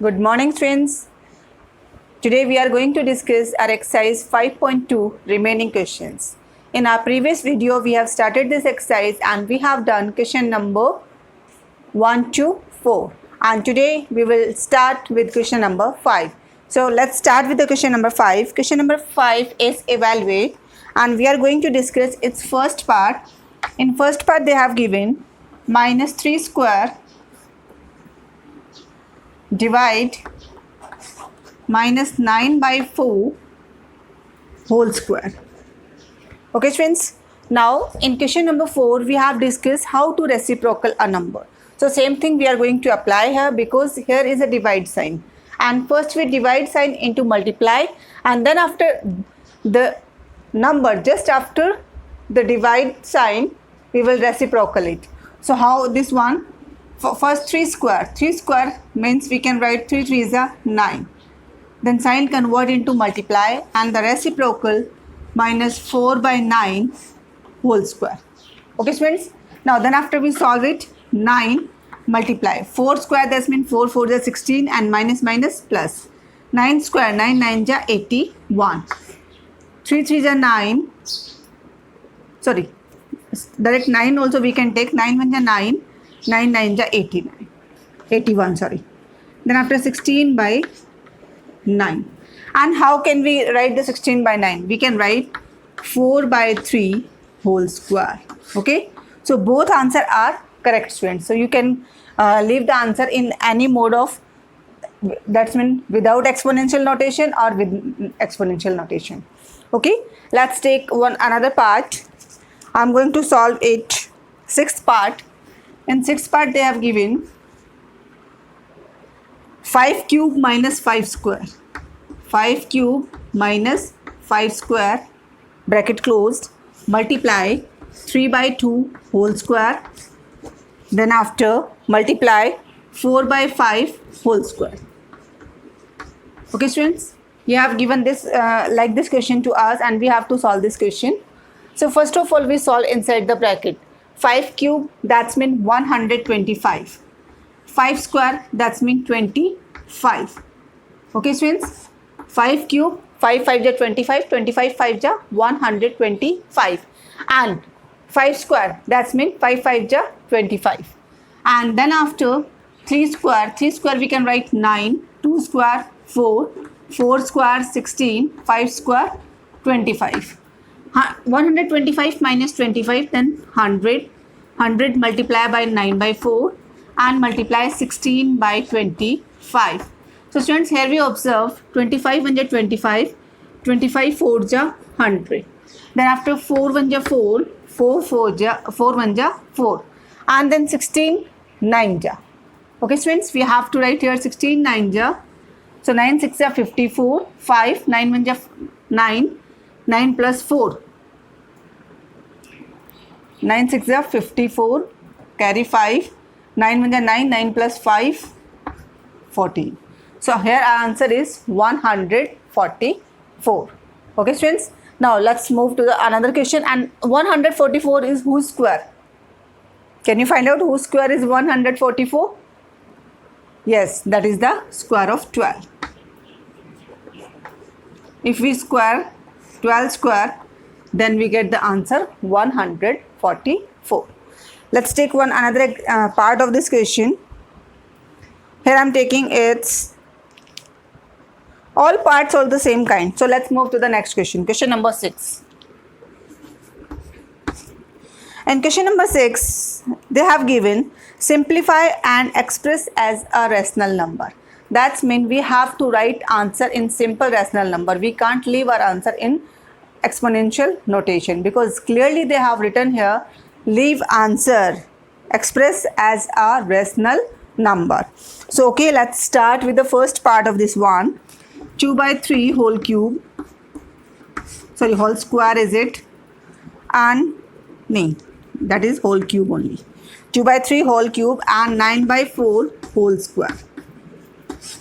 Good morning, friends. Today we are going to discuss our exercise 5.2 remaining questions. In our previous video, we have started this exercise and we have done question number 1 to 4. And today we will start with question number 5. So let's start with the question number 5. Question number 5 is evaluate and we are going to discuss its first part. In first part they have given minus 3 square divide minus 9 by 4 whole square. Okay friends, now in question number 4 we have discussed how to reciprocal a number. So same thing we are going to apply here because here is a divide sign, and first we divide sign into multiply, and then after the number just after the divide sign we will reciprocal it. So how this one? First 3 square means we can write 3 3s are 9. Then sign convert into multiply and the reciprocal minus 4 by 9 whole square. Okay friends, now then after we solve it, 9 multiply 4 square, that means 4 4 is 16 and minus minus plus 9 square 9 9 ja 81, 3 3 ja 9, sorry direct 9 also we can take, 9 1 ja 9, 9 9 ja 81, sorry. Then after 16 by 9. And how can we write the 16 by 9? We can write 4 by 3 whole square. Okay. So both answer are correct, students. So you can leave the answer in any mode of, that's mean without exponential notation or with exponential notation. Okay. Let's take another part. I'm going to solve it. Sixth part. In sixth part they have given 5 cube minus 5 square. 5 cube minus 5 square, bracket closed, multiply 3 by 2 whole square. Then after multiply 4 by 5 whole square. Okay students, you have given this like this question to us and we have to solve this question. So first of all we solve inside the bracket. 5 cube, that's mean 125. 5 square, that's mean 25. Okay students, 5 cube, 5 5 ja 25, 25 5 ja 125, and 5 square, that's mean 5 5 ja 25. And then after 3 square we can write 9, 2 square 4, 4 square 16, 5 square 25. 125 minus 25, then 100. 100 multiply by 9 by 4 and multiply 16 by 25. So students, here we observe 25 1 ja 25, 25 4 ja 100. Then after 4 1 ja 4, 4 1 ja 4, and then 16 9 ja. Okay students, we have to write here 16 9 ja. So 9 6 ja 54, 5 9 1 ja 9, 9 plus 4, 9 6 ja 54, carry 5, 9 1 ja 9, 9 plus 5 14. So here our answer is 144. Okay students, now let's move to the another question. And 144 is whose square? Can you find out whose square is 144? Yes, that is the square of 12. If we square 12 square, then we get the answer 144. Let's take another part of this question. Here I am taking its all parts are the same kind. So let's move to the next question. Question number 6. In question number 6, they have given simplify and express as a rational number. That's mean we have to write answer in simple rational number. We can't leave our answer in exponential notation because clearly they have written here leave answer express as a rational number. So okay, let's start with the first part of this one. 2 by 3 whole cube, sorry whole square is it, and no, that is whole cube only. 2 by 3 whole cube and 9 by 4 whole square.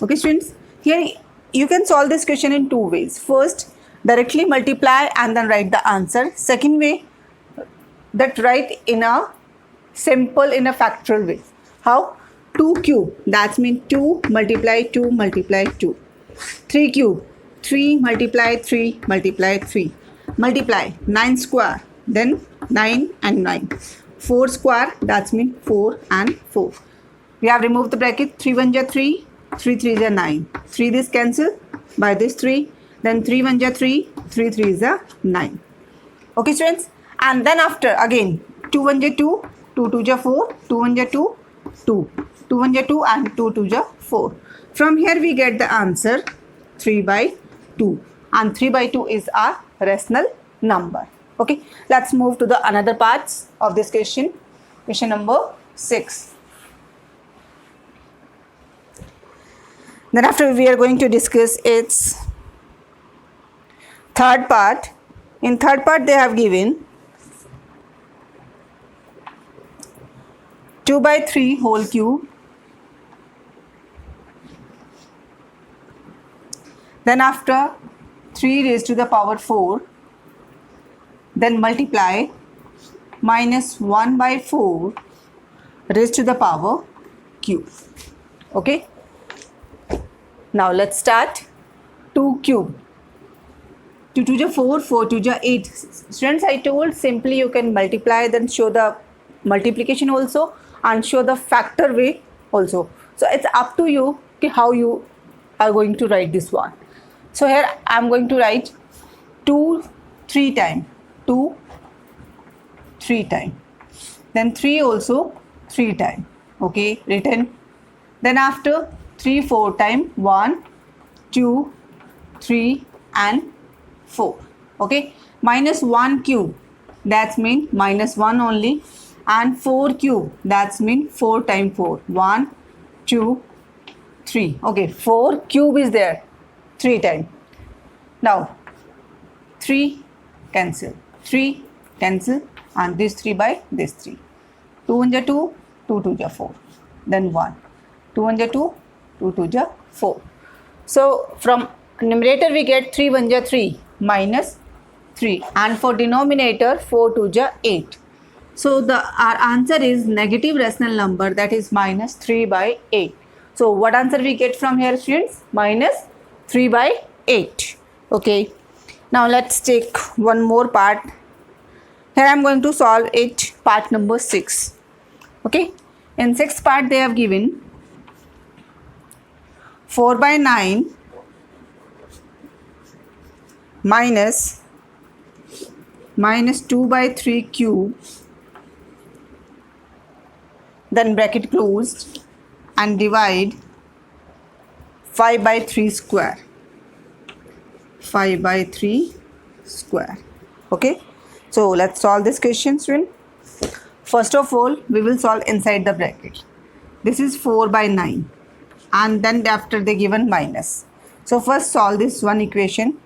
Okay students, here you can solve this question in two ways. First, directly multiply and then write the answer. Second way, that write in a simple, in a factorial way. How? 2 cube, that means 2 multiply 2 multiply 2. 3 cube, 3 multiply 3 multiply 3. Multiply 9 square, then 9 and 9. 4 square, that means 4 and 4. We have removed the bracket. 3 1 ja 3, 3 3 ja 9. 3 this cancel by this 3. Then 3 1 ja 3, 3 3 is a 9. Okay students, and then after again 2 1 ja 2, 2 2 ja 4, 2 1 ja 2, 2, 2 1 ja 2 and 2 2 ja 4. From here we get the answer 3 by 2, and 3 by 2 is our rational number. Okay, let's move to the another parts of this question. Question number 6. Then after we are going to discuss its third part. In third part they have given 2 by 3 whole cube, then after 3 raised to the power 4, then multiply minus 1 by 4 raised to the power cube. Okay, now let's start. 2 cube, 2 2 ja 4, 4 2 ja 8. Students, I told simply you can multiply, then show the multiplication also and show the factor way also. So it's up to you how you are going to write this one. So here I am going to write 2 3 times, 2 3 times, then 3 also 3 times. Okay, written. Then after 3 4 times, 1 2 3 and 4. Okay, minus 1 cube, that's mean minus 1 only, and 4 cube, that's mean 4 times 4, 1 2 3. Okay, 4 cube is there 3 times. Now 3 cancel, 3 cancel, and this 3 by this 3. 2 1 ja 2, 2 2 ja 4, then 1. 2 1 ja 2, 2 2 ja 4. So from numerator we get 3 1 ja 3 minus 3, and for denominator 4 2 ja 8. So our answer is negative rational number, that is minus 3 by 8. So what answer we get from here, students? Minus 3 by 8. Okay, now let's take one more part. Here I am going to solve it, part number 6. Okay, in 6th part they have given 4 by 9 minus 2 by 3 cube, then bracket closed, and divide 5 by 3 square. 5 by 3 square. Okay, so let's solve this question, student. First of all, we will solve inside the bracket. This is 4 by 9, and then after they given minus. So first solve this one equation.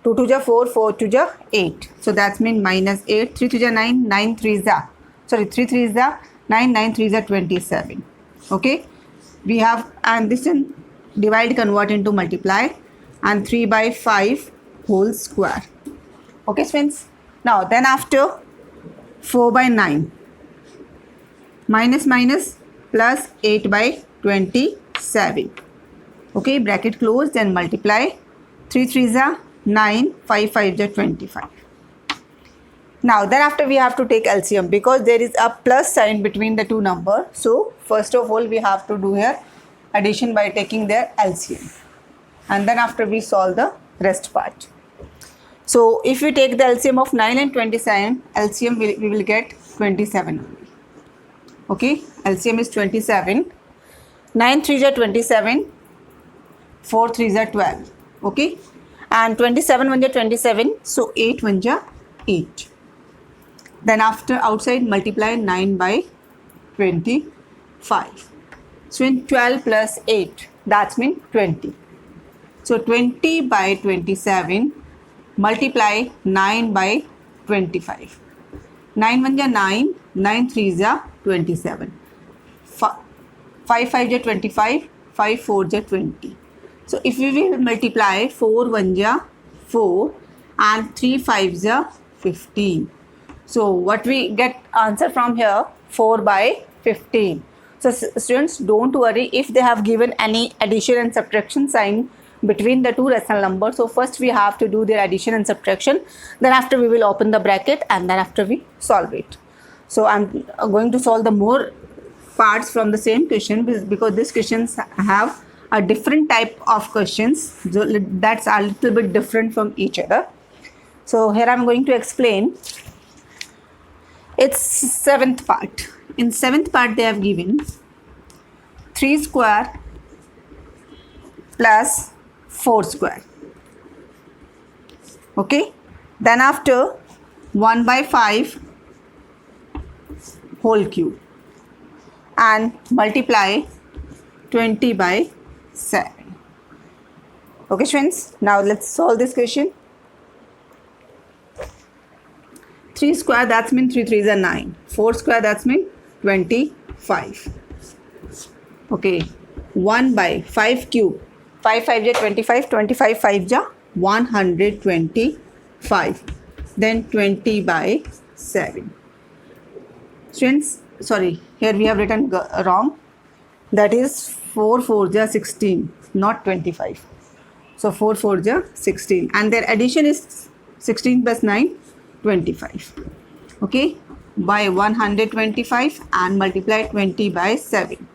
2 2 ja 4, 4 2 ja 8. So that means minus 8. 3 2 ja 9, 9 3 ja, sorry, 3 3 is the 9, 9 3 is 27. Okay, we have, and this in divide convert into multiply, and 3 by 5 whole square. Okay friends, now then after 4 by 9 minus minus plus 8 by 27. Okay, bracket closed, then multiply 3 3 is 9, 5 5 is 25. Now then after we have to take LCM, because there is a plus sign between the two numbers. So first of all we have to do here addition by taking their LCM, and then after we solve the rest part. So if we take the LCM of 9 and 27, LCM we will get 27 only. Okay, LCM is 27. 9 3 is 27, 4 3 is 12. Okay, and 27 1 is 27, so 8 1 is 8. Then after outside multiply 9 by 25. So in 12 plus 8, that means 20. So 20 by 27 multiply 9 by 25. 9 1 is 9, 9 3 is 27. 5 5 is 25, 5 4 is 20. So if we will multiply 4 1 is 4 and 3 5 is 15. So what we get answer from here? 4 by 15. So students, don't worry if they have given any addition and subtraction sign between the two rational numbers. So first we have to do their addition and subtraction, then after we will open the bracket, and then after we solve it. So I'm going to solve the more parts from the same question because these questions have a different type of questions that's a little bit different from each other. So here I'm going to explain. It's seventh part. In seventh part they have given 3 square plus 4 square. Okay, then after 1 by 5 whole cube and multiply 20 by 7. Okay friends, now let's solve this question. 3 square, that's mean 3 3s are 9. 4 square, that's mean 25. Okay, 1 by 5 cube. 5 5 ja 25, 25 5 ja 125. Then 20 by 7. Students, sorry, here we have written wrong. That is 4 4 ja 16, not 25. So 4 4 ja 16, and their addition is 16 plus 9, 25. Okay, by 125 and multiply 20 by 7.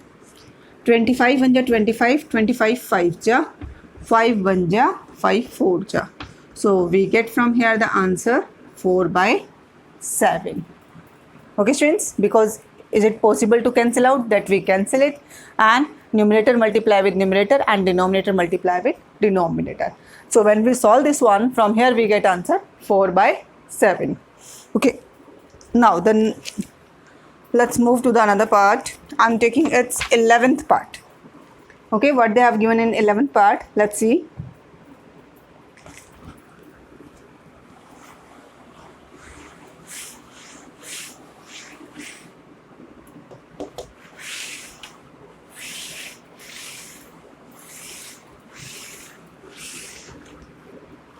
25 1 ja 25, 25 5 ja 5 1 ja 5 4 ja. So we get from here the answer 4 by 7. Okay students, because is it possible to cancel out? That we cancel it, and numerator multiply with numerator and denominator multiply with denominator. So when we solve this one, from here we get answer 4 by 7. Okay, now then let's move to the another part. I'm taking its 11th part. Okay, what they have given in 11th part, let's see.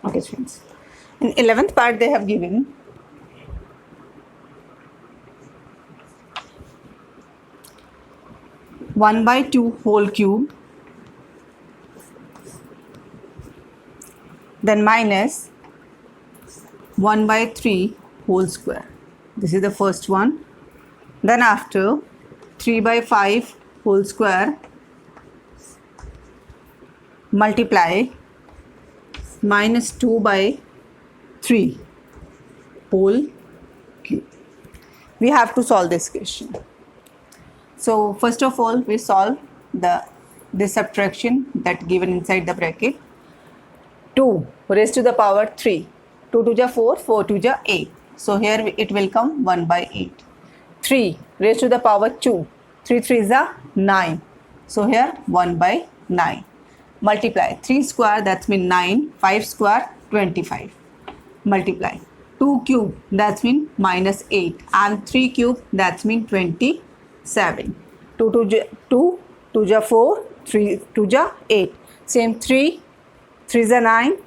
Okay students, in 11th part they have given 1 by 2 whole cube, then minus 1 by 3 whole square. This is the first one. Then after 3 by 5 whole square multiply minus 2 by 3 whole cube. We have to solve this question. So first of all, we solve this subtraction that given inside the bracket. 2 raised to the power 3. 2 2 ja 4, 4 2 ja 8. So here it will come 1 by 8. 3 raised to the power 2. 3 3 ja 9. So here 1 by 9. Multiply 3 square, that's mean 9. 5 square 25. Multiply 2 cube, that's mean minus 8, and 3 cube, that's mean 27. 2 2 ja 4, 3 2 ja 8. Same 3 3 ja 9,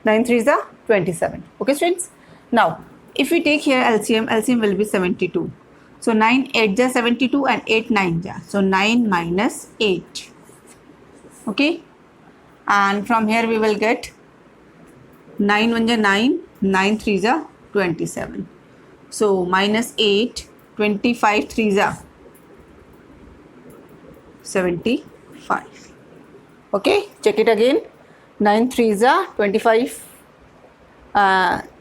9 3 ja 27. Okay students. Now if we take here LCM will be 72. So 9 8 ja 72 and 8 9 ja. So 9 minus 8. Okay. And from here we will get 9 1 ja 9, 9 3 ja 27. So minus 8, 25 3 ja 75. Okay, check it again. 9 3 ja 25.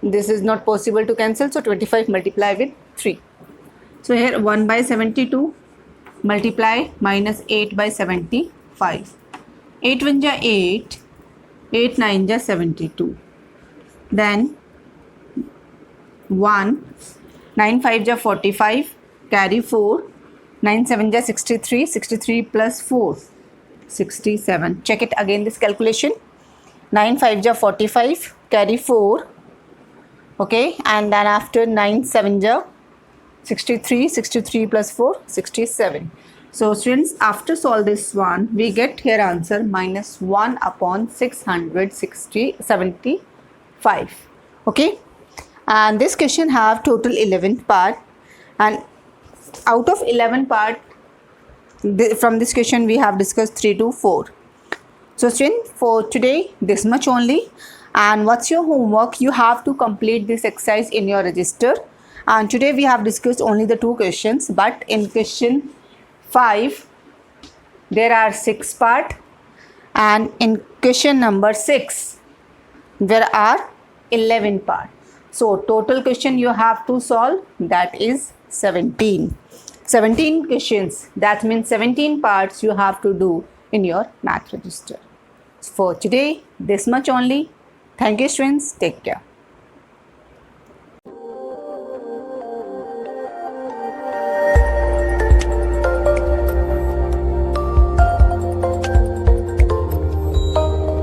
This is not possible to cancel, so 25 multiply with 3. So here 1 by 72 multiply minus 8 by 75. 8 1 ja 8, 8 9 ja 72. Then 1, 9 5 ja 45, carry 4, 9 7 ja 63, 63 plus 4, 67. Check it again, this calculation. 9 5 ja 45, carry 4, okay, and then after 9 7 ja 63, 63 plus 4, 67. So students, after solve this one, we get here answer minus 1 upon 675. Okay, and this question have total 11 part, and out of 11 part From this question we have discussed 3 to 4. So student, for today this much only. And what's your homework? You have to complete this exercise in your register. And today we have discussed only the 2 questions, but in question 5 there are 6 parts, and in question number 6 there are 11 parts. So total question you have to solve, that is 17 questions. That means 17 parts you have to do in your math register. For today this much only. Thank you students. Take care.